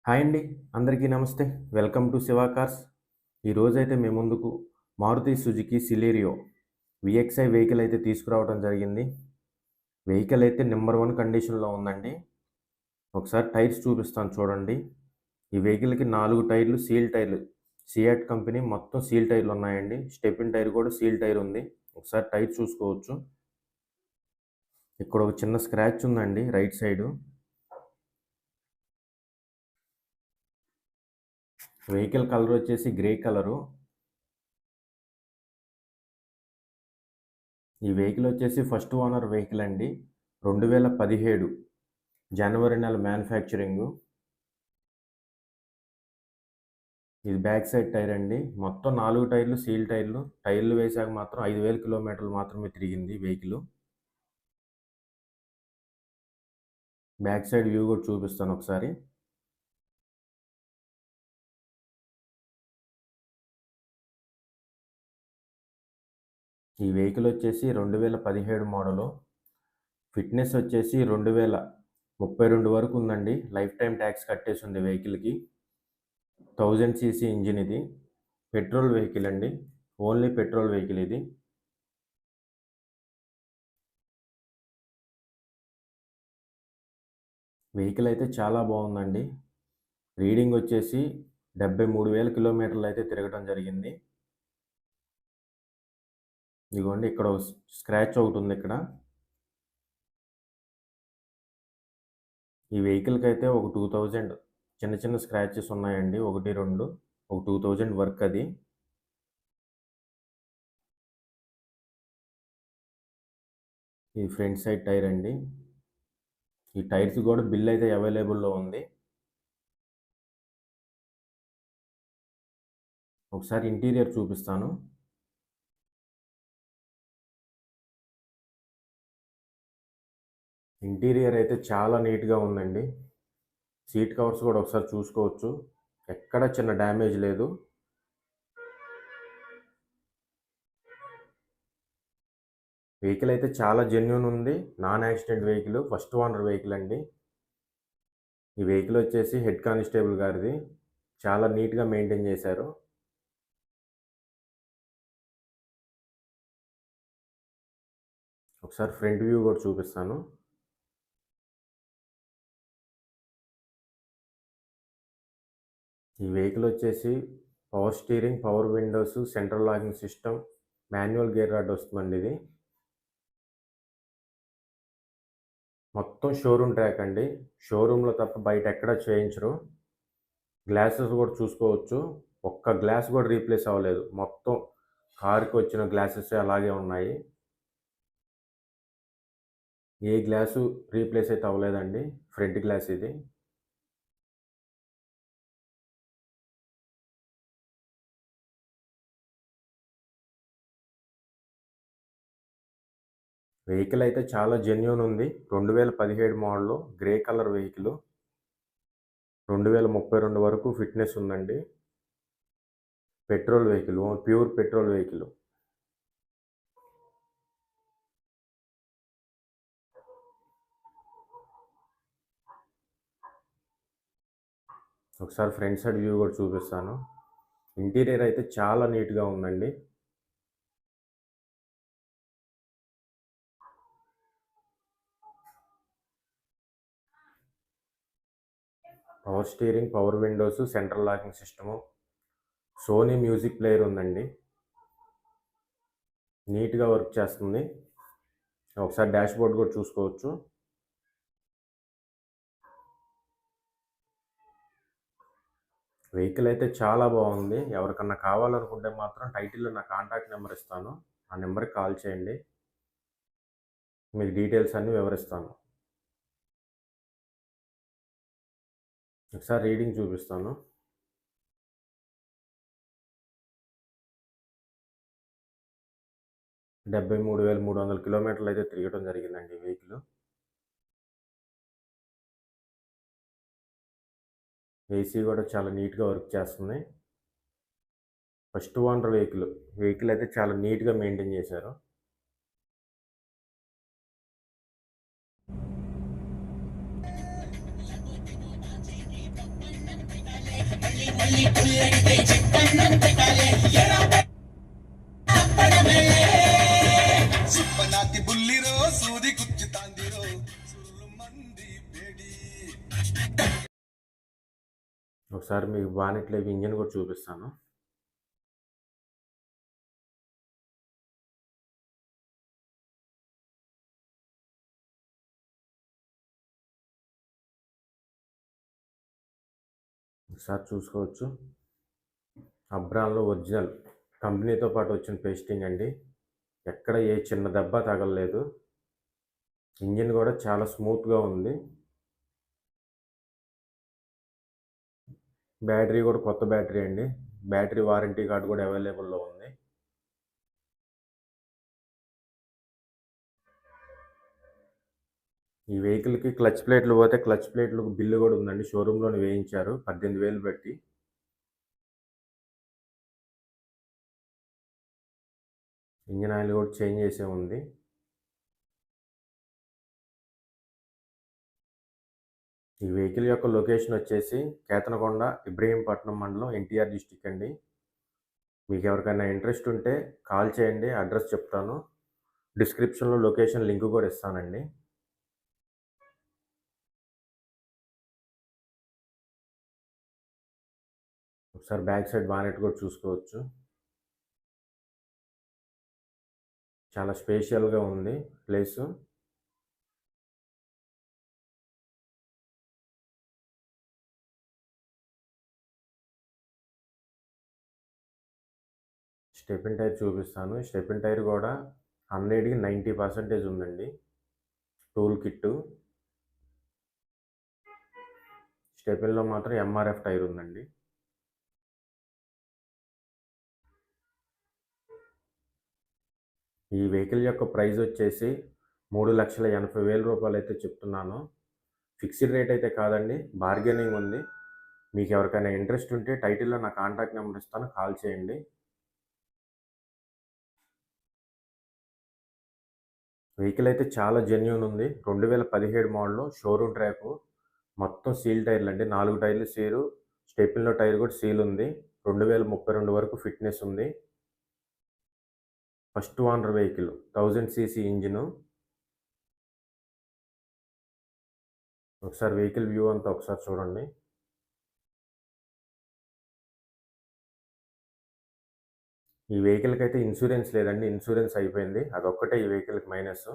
Hi అండి. అందరికీ నమస్తే. Welcome to Shiva cars. ఈరోజైతే మీ ముందుకు మారుతి సుజుకి సిలేరియో వీఎక్స్ఐ వెహికల్ అయితే తీసుకురావడం జరిగింది. వెహికల్ అయితే నెంబర్ 1 కండిషన్‌లో ఉందండి. ఒకసారి టైర్స్ చూపిస్తాను చూడండి. ఈ వెహికల్‌కి 4 టైర్లు సీల్ టైర్లు. సియాట్ కంపెనీ మొత్తం సీల్ టైర్లు ఉన్నాయండి. స్టెప్పిన్ టైర్ కూడా సీల్ టైర్ ఉంది. ఒకసారి టైర్ చూసుకోవచ్చు. ఇక్కడ ఒక చిన్న స్క్రాచ్ ఉందండి రైట్ సైడు. వెహికల్ కలర్ వచ్చేసి గ్రే కలరు. ఈ వెహికల్ వచ్చేసి ఫస్ట్ ఓనర్ వెహికల్ అండి. 2017 జనవరి నెల మ్యానుఫ్యాక్చరింగు. ఇది బ్యాక్ సైడ్ టైర్ అండి. మొత్తం 4 టైర్లు సీల్ టైర్లు. టైర్లు వేశాక మాత్రం 5000 కిలోమీటర్లు మాత్రమే తిరిగింది వెహికల్. బ్యాక్ సైడ్ వ్యూ కూడా చూపిస్తాను ఒకసారి. ఈ వెహికల్ వచ్చేసి 2017 మోడలు. ఫిట్నెస్ వచ్చేసి 2032 వరకు ఉందండి. లైఫ్ టైం ట్యాక్స్ కట్టేసి ఉంది వెహికల్‌కి. 1000 సీసీ ఇంజిన్ ఇది. పెట్రోల్ వెహికల్ అండి. ఓన్లీ పెట్రోల్ వెహికల్ ఇది. వెహికల్ అయితే చాలా బాగుందండి. రీడింగ్ వచ్చేసి 73,000 కిలోమీటర్లు అయితే తిరగడం జరిగింది. ఇదిగోండి ఇక్కడ స్క్రాచ్ ఒకటి ఉంది ఇక్కడ. ఈ వెహికల్‌కి అయితే ఒక 2000 చిన్న చిన్న స్క్రాచెస్ ఉన్నాయండి. 1, 2 ఒక 2000 వర్క్ అది. ఈ ఫ్రంట్ సైడ్ టైర్ అండి. ఈ టైర్స్ కూడా బిల్ అయితే అవైలబుల్‌లో ఉంది. ఒకసారి ఇంటీరియర్ చూపిస్తాను. ఇంటీరియర్ అయితే చాలా నీట్‌గా ఉందండి. సీట్ కవర్స్ కూడా ఒకసారి చూసుకోవచ్చు. ఎక్కడ చిన్న డ్యామేజ్ లేదు. వెహికల్ అయితే చాలా జెన్యూన్ ఉంది. Non accident vehicle. First owner vehicle అండి. ఈ వెహికల్ వచ్చేసి హెడ్ కానిస్టేబుల్ గారిది. చాలా నీట్‌గా మెయింటైన్ చేశారు. ఒకసారి ఫ్రంట్ వ్యూ కూడా చూపిస్తాను. ఈ వెహికల్ వచ్చేసి power steering, power windows, central locking system, manual gear rod వస్తుందండి ఇది. మొత్తం షోరూమ్ ట్రాక్ అండి. షోరూమ్‌లో తప్ప బయట ఎక్కడ చేయించరు. గ్లాసెస్ కూడా చూసుకోవచ్చు. ఒక్క గ్లాస్ కూడా రీప్లేస్ అవ్వలేదు. మొత్తం కార్‌కి వచ్చిన గ్లాసెస్ అలాగే ఉన్నాయి. ఏ గ్లాసు రీప్లేస్ అయితే అవ్వలేదండి. ఫ్రంట్ గ్లాస్ ఇది. వెహికల్ అయితే చాలా జెన్యూన్ ఉంది. 2017 మోడలు గ్రే కలర్ వెహికల్. 2032 వరకు ఫిట్నెస్ ఉందండి. Petrol vehicle. Pure petrol vehicle. ఒకసారి ఫ్రంట్ సైడ్ వ్యూ కూడా చూపిస్తాను. ఇంటీరియర్ అయితే చాలా నీట్‌గా ఉందండి. Power steering, power windows, central locking system, Sony music player ఉందండి. నీట్‌గా వర్క్ చేస్తుంది. ఒకసారి డాష్‌బోర్డ్ కూడా చూసుకోవచ్చు. వెహికల్ అయితే చాలా బాగుంది. ఎవరికన్నా కావాలనుకుంటే మాత్రం టైటిల్‌లో నా కాంటాక్ట్ నెంబర్ ఇస్తాను. ఆ నెంబర్‌కి కాల్ చేయండి. మీకు డీటెయిల్స్ అన్నీ వివరిస్తాను. ఒకసారి రీడింగ్ చూపిస్తాను. 73,300 కిలోమీటర్లు అయితే తిరగడం జరిగిందండి ఈ వెహికల్. ఏసీ కూడా చాలా నీట్‌గా వర్క్ చేస్తుంది. First owner vehicle. వెహికల్ అయితే చాలా నీట్‌గా మెయింటైన్ చేశారు. సుప్పనాతి బుల్లిరో సూది కుచ్చుతాందిరో సుల్లు మంది బేడి. ఒకసారి మీకు బానెట్లేవి ఇంజిన్ కూడా చూపిస్తాను. ఒకసారి చూసుకోవచ్చు. అబ్రాన్లో ఒరిజినల్ కంపెనీతో పాటు వచ్చిన పేస్టింగ్ అండి. ఎక్కడ ఏ చిన్న దెబ్బ తగలలేదు. ఇంజిన్ కూడా చాలా స్మూత్గా ఉంది. బ్యాటరీ కూడా కొత్త బ్యాటరీ అండి. బ్యాటరీ వారంటీ కార్డు కూడా అవైలబుల్లో ఉంది. ఈ వెహికల్కి క్లచ్ ప్లేట్లు పోతే క్లచ్ ప్లేట్లకు బిల్లు కూడా ఉందండి. షోరూంలోనే వేయించారు 18,000 పెట్టి. ఇంజిన్ ఆయిల్ కూడా చేంజ్ చేసే ఉంది. ఈ వెహికల్ యొక్క లొకేషన్ వచ్చేసి కేతనకొండ, ఇబ్రహీంపట్నం మండలం, ఎన్టీఆర్ డిస్టిక్ అండి. మీకు ఎవరికైనా ఇంట్రెస్ట్ ఉంటే కాల్ చేయండి. అడ్రస్ చెప్తాను. డిస్క్రిప్షన్లో లొకేషన్ లింక్ కూడా ఇస్తానండి. ఒకసారి బ్యాక్ సైడ్ బానెట్ కూడా చూసుకోవచ్చు. చాలా స్పేషియల్గా ఉంది ప్లేసు. స్టెపిన్ టైర్ చూపిస్తాను. స్టెపిన్ టైర్ కూడా 100కి 90% ఉందండి. Tool kit. స్టెపిన్లో మాత్రం ఎంఆర్ఎఫ్ టైర్ ఉందండి. ఈ వెహికల్ యొక్క ప్రైస్ వచ్చేసి 3,80,000 రూపాయలు అయితే చెప్తున్నాను. ఫిక్స్డ్ రేట్ అయితే కాదండి, బార్గెనింగ్ ఉంది. మీకు ఎవరికైనా ఇంట్రెస్ట్ ఉంటే టైటిల్లో నా కాంటాక్ట్ నెంబర్ ఇస్తాను, కాల్ చేయండి. వెహికల్ అయితే చాలా జెన్యూన్ ఉంది. 2017 మోడల్, షోరూమ్ ట్రాకు, మొత్తం సీల్ టైర్లు అండి. 4 టైర్లు సీలు, స్టెపిన్లో టైర్ కూడా సీల్ ఉంది. 2032 వరకు ఫిట్నెస్ ఉంది. First owner vehicle, 1000 cc engine. ఒకసారి వెహికల్ వ్యూ అంతా ఒకసారి చూడండి. ఈ వెహికల్కి అయితే ఇన్సూరెన్స్ లేదండి. ఇన్సూరెన్స్ అయిపోయింది. అదొక్కటే ఈ వెహికల్కి మైనస్.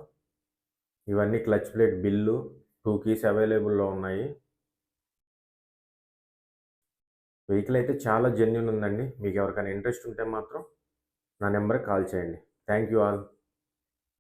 ఇవన్నీ క్లచ్ ప్లేట్ బిల్లు, 2 కీస్ అవైలబుల్లో ఉన్నాయి. వెహికల్ అయితే చాలా జెన్యూన్ ఉందండి. మీకు ఎవరికైనా ఇంట్రెస్ట్ ఉంటే మాత్రం నా నెంబర్కి కాల్ చేయండి. Thank you all.